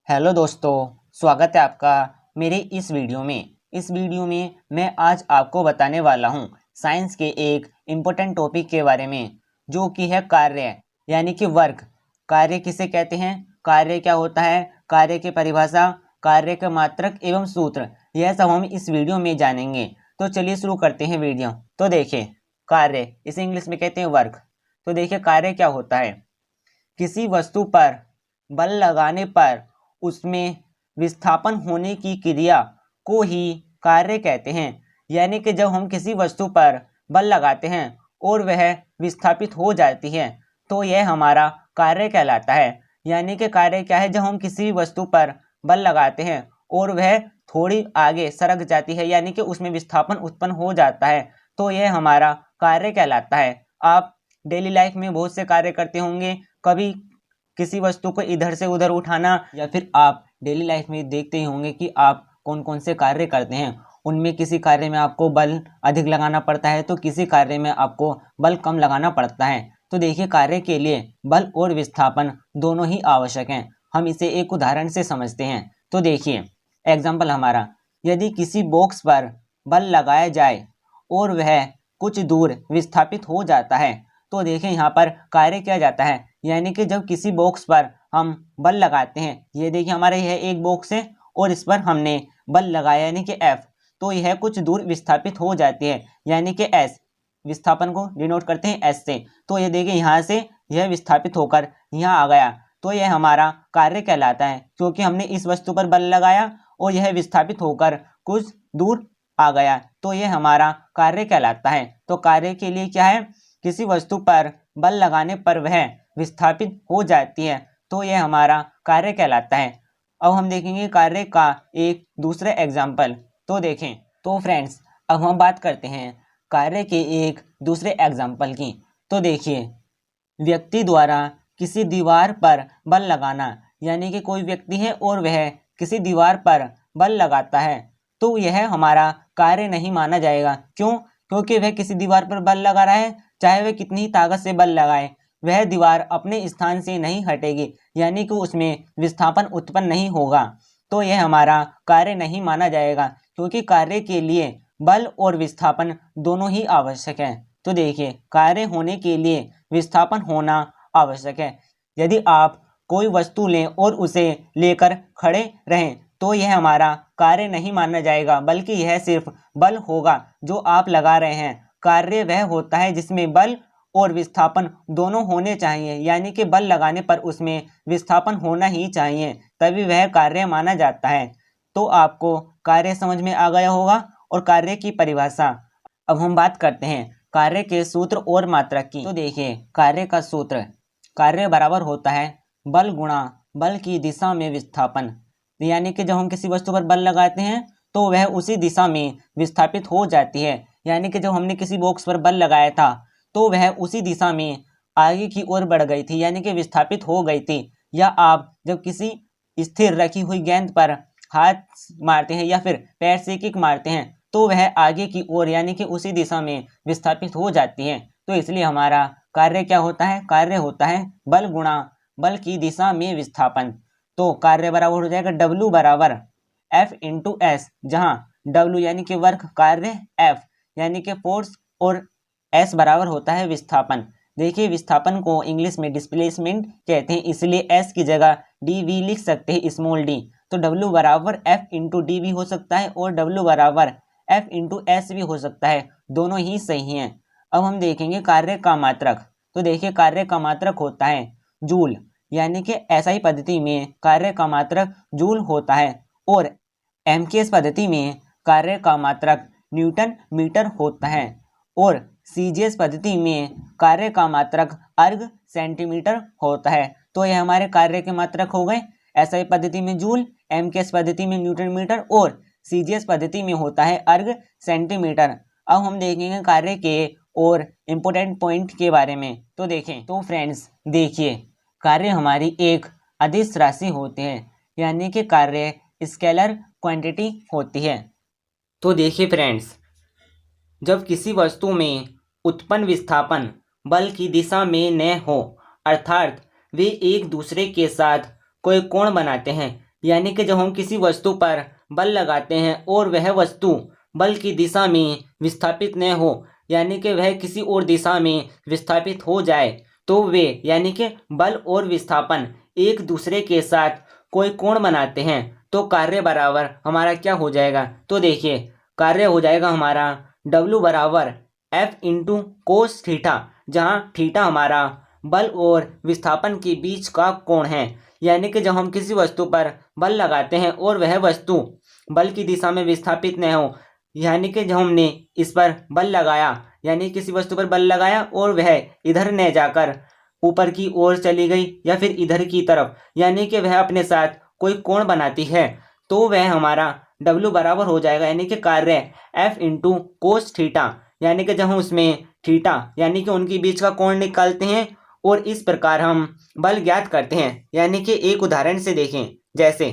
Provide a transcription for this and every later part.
Hello दोस्तों, स्वागत है आपका मेरे इस वीडियो में। मैं आज आपको बताने वाला हूँ साइंस के एक इम्पोर्टेंट टॉपिक के बारे में, जो कि है कार्य यानी कि वर्क। कार्य किसे कहते हैं, कार्य क्या होता है, कार्य की परिभाषा, कार्य के मात्रक एवं सूत्र, यह सब हम इस वीडियो में जानेंगे। तो चलिए शुरू करते हैं वीडियो। तो देखिए, कार्य इसे इंग्लिश में कहते हैं वर्क। तो देखिए कार्य क्या होता है। किसी वस्तु पर बल लगाने पर उसमें विस्थापन होने की क्रिया को ही कार्य कहते हैं। यानी कि जब हम किसी वस्तु पर बल लगाते हैं और वह विस्थापित हो जाती है तो यह हमारा कार्य कहलाता है। यानी कि कार्य क्या है, जब हम किसी वस्तु पर बल लगाते हैं और वह थोड़ी आगे सरक जाती है यानी कि उसमें विस्थापन उत्पन्न हो जाता है तो यह हमारा कार्य कहलाता है। आप डेली लाइफ में बहुत से कार्य करते होंगे, कभी किसी वस्तु को इधर से उधर उठाना, या फिर आप डेली लाइफ में देखते ही होंगे कि आप कौन कौन से कार्य करते हैं। उनमें किसी कार्य में आपको बल अधिक लगाना पड़ता है तो किसी कार्य में आपको बल कम लगाना पड़ता है। तो देखिए, कार्य के लिए बल और विस्थापन दोनों ही आवश्यक हैं। हम इसे एक उदाहरण से समझते हैं। तो देखिए एग्जाम्पल हमारा, यदि किसी बॉक्स पर बल लगाया जाए और वह कुछ दूर विस्थापित हो जाता है तो देखिए यहाँ पर कार्य किया जाता है। यानी कि जब किसी बॉक्स पर हम बल लगाते हैं, ये देखिए हमारे यह एक बॉक्स है और इस पर हमने बल लगाया यानी कि F, तो यह कुछ दूर विस्थापित हो जाती है यानी कि S, विस्थापन को डिनोट करते हैं S से। तो ये देखिए यहाँ से यह विस्थापित होकर यहाँ आ गया तो यह हमारा कार्य कहलाता है, क्योंकि हमने इस वस्तु पर बल लगाया और यह विस्थापित होकर कुछ दूर आ गया तो यह हमारा कार्य कहलाता है। तो कार्य के लिए क्या है, किसी वस्तु पर बल लगाने पर वह विस्थापित हो जाती है तो यह हमारा कार्य कहलाता है। अब हम देखेंगे कार्य का एक दूसरे एग्जाम्पल। तो देखें, तो फ्रेंड्स अब हम बात करते हैं कार्य के एक दूसरे एग्जाम्पल की। तो देखिए, व्यक्ति द्वारा किसी दीवार पर बल लगाना, यानी कि कोई व्यक्ति है और वह किसी दीवार पर बल लगाता है तो यह हमारा कार्य नहीं माना जाएगा। क्यों? क्योंकि वह किसी दीवार पर बल लगा रहा है, चाहे वह कितनी ही ताकत से बल लगाए, वह दीवार अपने स्थान से नहीं हटेगी, यानी कि उसमें विस्थापन उत्पन्न नहीं होगा। तो यह हमारा कार्य नहीं माना जाएगा, क्योंकि कार्य के लिए बल और विस्थापन दोनों ही आवश्यक है। तो देखिए, कार्य होने के लिए विस्थापन होना आवश्यक है। यदि आप कोई वस्तु लें और उसे लेकर खड़े रहें तो यह हमारा कार्य नहीं माना जाएगा, बल्कि यह सिर्फ बल होगा जो आप लगा रहे हैं। कार्य वह होता है जिसमें बल और विस्थापन दोनों होने चाहिए, यानी कि बल लगाने पर उसमें विस्थापन होना ही चाहिए, तभी वह कार्य माना जाता है। तो आपको कार्य समझ में आ गया होगा और कार्य की परिभाषा। अब हम बात करते हैं कार्य के सूत्र और मात्रक की। तो देखिए, कार्य का सूत्र, कार्य बराबर होता है बल गुणा बल की दिशा में विस्थापन। यानी कि जब हम किसी वस्तु पर बल लगाते हैं तो वह उसी दिशा में विस्थापित हो जाती है। यानी कि जब हमने किसी बॉक्स पर बल लगाया था तो वह उसी दिशा में आगे की ओर बढ़ गई थी, यानी कि विस्थापित हो गई थी। या आप जब किसी स्थिर रखी हुई गेंद पर हाथ मारते हैं या फिर पैर से किक मारते हैं तो वह आगे की ओर यानी कि उसी दिशा में विस्थापित हो जाती है। तो इसलिए हमारा कार्य क्या होता है, कार्य होता है बल गुणा बल की दिशा में विस्थापन। तो कार्य बराबर हो जाएगा W बराबर F इंटू एस, जहाँ W यानी कि वर्क, कार्य F यानी कि फोर्स और S बराबर होता है विस्थापन। देखिए, विस्थापन को इंग्लिश में डिस्प्लेसमेंट कहते हैं, इसलिए S की जगह dv लिख सकते हैं, स्मॉल d। तो W बराबर F इंटू डी भी हो सकता है और W बराबर F इंटू एस भी हो सकता है, दोनों ही सही हैं। अब हम देखेंगे कार्य का मात्रक। तो देखिए, कार्य का मात्रक होता है जूल, यानी कि एसआई पद्धति में कार्य का मात्रक जूल होता है और एमकेएस पद्धति में कार्य का मात्रक न्यूटन मीटर होता है और सीजीएस पद्धति में कार्य का मात्रक अर्ग सेंटीमीटर होता है। तो यह हमारे कार्य के मात्रक हो गए। एसआई पद्धति में जूल, एमकेएस पद्धति में न्यूटन मीटर और सीजीएस पद्धति में होता है अर्ग सेंटीमीटर। अब हम देखेंगे कार्य के और इम्पोर्टेंट पॉइंट के बारे में। तो देखें, तो फ्रेंड्स देखिए, कार्य हमारी एक अदिश राशि होती है, यानी कि कार्य स्केलर क्वांटिटी होती है। तो देखिए फ्रेंड्स, जब किसी वस्तु में उत्पन्न विस्थापन बल की दिशा में न हो, अर्थात वे एक दूसरे के साथ कोई कोण बनाते हैं, यानी कि जब हम किसी वस्तु पर बल लगाते हैं और वह वस्तु बल की दिशा में विस्थापित न हो, यानी कि वह किसी और दिशा में विस्थापित हो जाए, तो वे यानी कि बल और विस्थापन एक दूसरे के साथ कोई कोण बनाते हैं, तो कार्य बराबर हमारा क्या हो जाएगा? तो देखिए, कार्य हो जाएगा हमारा W बराबर F इंटू कोस थीटा, जहाँ थीटा हमारा बल और विस्थापन के बीच का कोण है। यानी कि जब हम किसी वस्तु पर बल लगाते हैं और वह वस्तु बल की दिशा में विस्थापित न हो, यानी कि जब हमने इस पर बल लगाया, यानी किसी वस्तु पर बल लगाया और वह इधर न जाकर ऊपर की ओर चली गई या फिर इधर की तरफ, यानी कि वह अपने साथ कोई कोण बनाती है, तो वह हमारा W बराबर हो जाएगा, यानी कि कार्य F इंटू कोस थीटा। यानी कि जब हम उसमें थीटा यानी कि उनके बीच का कोण निकालते हैं और इस प्रकार हम बल ज्ञात करते हैं। यानी कि एक उदाहरण से देखें जैसे,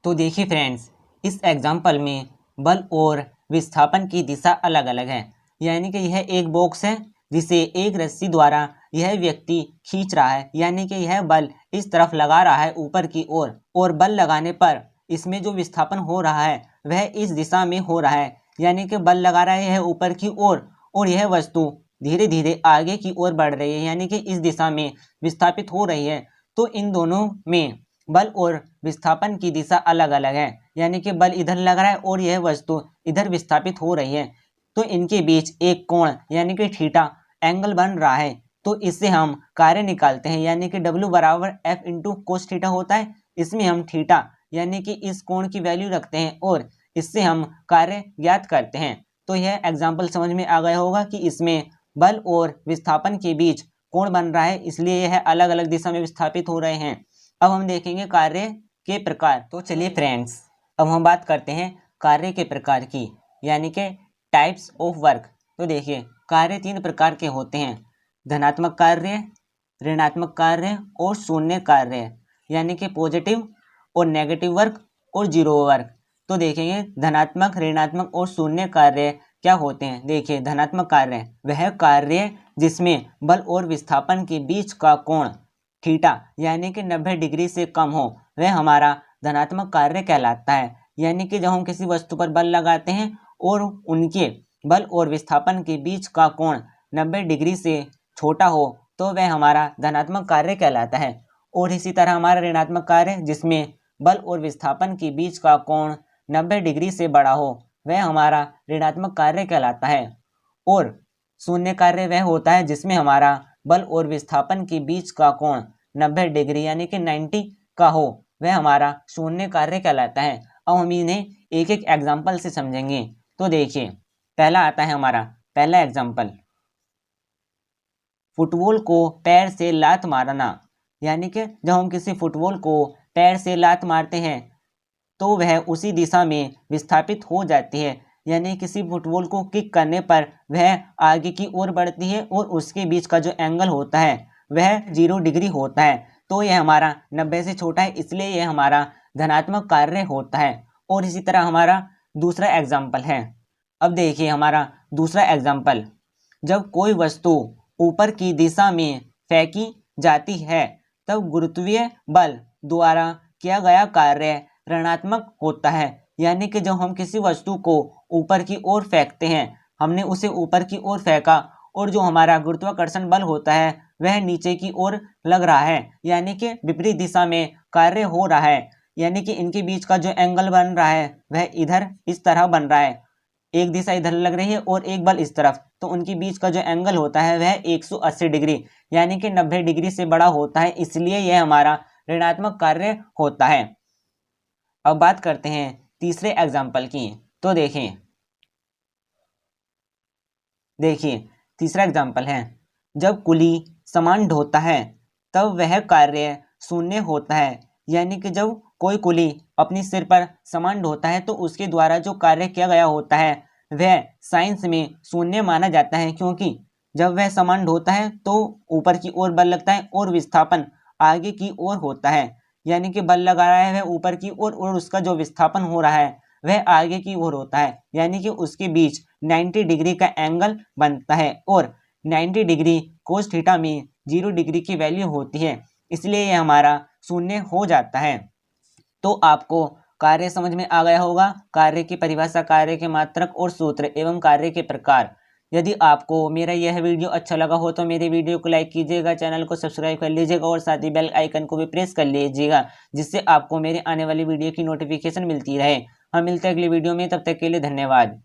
तो देखिए फ्रेंड्स, इस एग्जाम्पल में बल और विस्थापन की दिशा अलग अलग है। यानी कि यह एक बॉक्स है जिसे एक रस्सी द्वारा यह व्यक्ति खींच रहा है, यानी कि यह बल इस तरफ लगा रहा है ऊपर की ओर, और बल लगाने पर इसमें जो विस्थापन हो रहा है वह इस दिशा में हो रहा है, यानी कि बल लगा रहा है यह ऊपर की ओर और यह वस्तु धीरे धीरे आगे की ओर बढ़ रही है, यानी कि इस दिशा में विस्थापित हो रही है। तो इन दोनों में बल और विस्थापन की दिशा अलग अलग है, यानी कि बल इधर लग रहा है और यह वस्तु इधर विस्थापित हो रही है, तो इनके बीच एक कोण यानी कि थीटा एंगल बन रहा है। तो इससे हम कार्य निकालते हैं, यानी कि W बराबर F इंटू कोस थीटा होता है। इसमें हम थीटा यानी कि इस कोण की वैल्यू रखते हैं और इससे हम कार्य ज्ञात करते हैं। तो यह एग्जाम्पल समझ में आ गया होगा कि इसमें बल और विस्थापन के बीच कोण बन रहा है, इसलिए यह अलग अलग दिशा में विस्थापित हो रहे हैं। अब हम देखेंगे कार्य के प्रकार। तो चलिए फ्रेंड्स, अब हम बात करते हैं कार्य के प्रकार की, यानी कि टाइप्स ऑफ वर्क। तो देखिए, कार्य 3 प्रकार के होते हैं: धनात्मक कार्य, ऋणात्मक कार्य और शून्य कार्य, यानी कि पॉजिटिव और नेगेटिव वर्क और जीरो वर्क। तो देखेंगे धनात्मक, ऋणात्मक और शून्य कार्य क्या होते हैं। देखिए, धनात्मक कार्य वह कार्य जिसमें बल और विस्थापन के बीच का कोण थीटा यानी कि 90 डिग्री से कम हो, वह हमारा धनात्मक कार्य कहलाता है। यानी कि जब हम किसी वस्तु पर बल लगाते हैं और उनके बल और विस्थापन के बीच का कोण 90 डिग्री से छोटा हो, तो वह हमारा धनात्मक कार्य कहलाता है। और इसी तरह हमारा ऋणात्मक कार्य जिसमें बल और विस्थापन के बीच का कोण 90 डिग्री से बड़ा हो, वह हमारा ऋणात्मक कार्य कहलाता है। और शून्य कार्य वह होता है जिसमें हमारा बल और विस्थापन के बीच का कोण 90 डिग्री यानी कि 90 का हो, वह हमारा शून्य कार्य कहलाता है। अब हम इन्हें एक एक एग्जाम्पल से समझेंगे। तो देखिए, पहला आता है हमारा पहला एग्जाम्पल, फुटबॉल को पैर से लात मारना। यानी कि जब हम किसी फुटबॉल को पैर से लात मारते हैं तो वह उसी दिशा में विस्थापित हो जाती है, यानी किसी फुटबॉल को किक करने पर वह आगे की ओर बढ़ती है और उसके बीच का जो एंगल होता है वह 0 डिग्री होता है। तो यह हमारा 90 से छोटा है, इसलिए यह हमारा धनात्मक कार्य होता है। और इसी तरह हमारा दूसरा एग्जाम्पल है। अब देखिए हमारा दूसरा एग्जाम्पल, जब कोई वस्तु ऊपर की दिशा में फेंकी जाती है तब गुरुत्वीय बल द्वारा किया गया कार्य ऋणात्मक होता है। यानी कि जब हम किसी वस्तु को ऊपर की ओर फेंकते हैं, हमने उसे ऊपर की ओर फेंका और जो हमारा गुरुत्वाकर्षण बल होता है वह नीचे की ओर लग रहा है, यानी कि विपरीत दिशा में कार्य हो रहा है। यानी कि इनके बीच का जो एंगल बन रहा है वह इधर इस तरह बन रहा है, एक दिशा इधर लग रही है और एक बल इस तरफ, तो उनके बीच का जो एंगल होता है वह 180 डिग्री यानी कि 90 डिग्री से बड़ा होता है, इसलिए यह हमारा ऋणात्मक कार्य होता है। अब बात करते हैं तीसरे एग्जाम्पल की। तो देखिए तीसरा एग्जाम्पल है, जब कुली सामान ढोता है तब वह कार्य शून्य होता है। यानी कि जब कोई कुली अपनी सिर पर सामान ढोता है तो उसके द्वारा जो कार्य किया गया होता है वह साइंस में शून्य माना जाता है, क्योंकि जब वह सामान ढोता है तो ऊपर की ओर बल लगता है और विस्थापन आगे की ओर होता है। यानी कि बल लगा रहा है वह ऊपर की ओर और उसका जो विस्थापन हो रहा है वह आगे की ओर होता है, यानी कि उसके बीच 90 डिग्री का एंगल बनता है और 90 डिग्री कोस थीटा में 0 डिग्री की वैल्यू होती है, इसलिए यह हमारा शून्य हो जाता है। तो आपको कार्य समझ में आ गया होगा। कार्य की परिभाषा, कार्य के मात्रक और सूत्र एवं कार्य के प्रकार। यदि आपको मेरा यह वीडियो अच्छा लगा हो तो मेरे वीडियो को लाइक कीजिएगा, चैनल को सब्सक्राइब कर लीजिएगा और साथ ही बेल आइकन को भी प्रेस कर लीजिएगा, जिससे आपको मेरे आने वाली वीडियो की नोटिफिकेशन मिलती रहे। हम मिलते हैं अगली वीडियो में, तब तक के लिए धन्यवाद।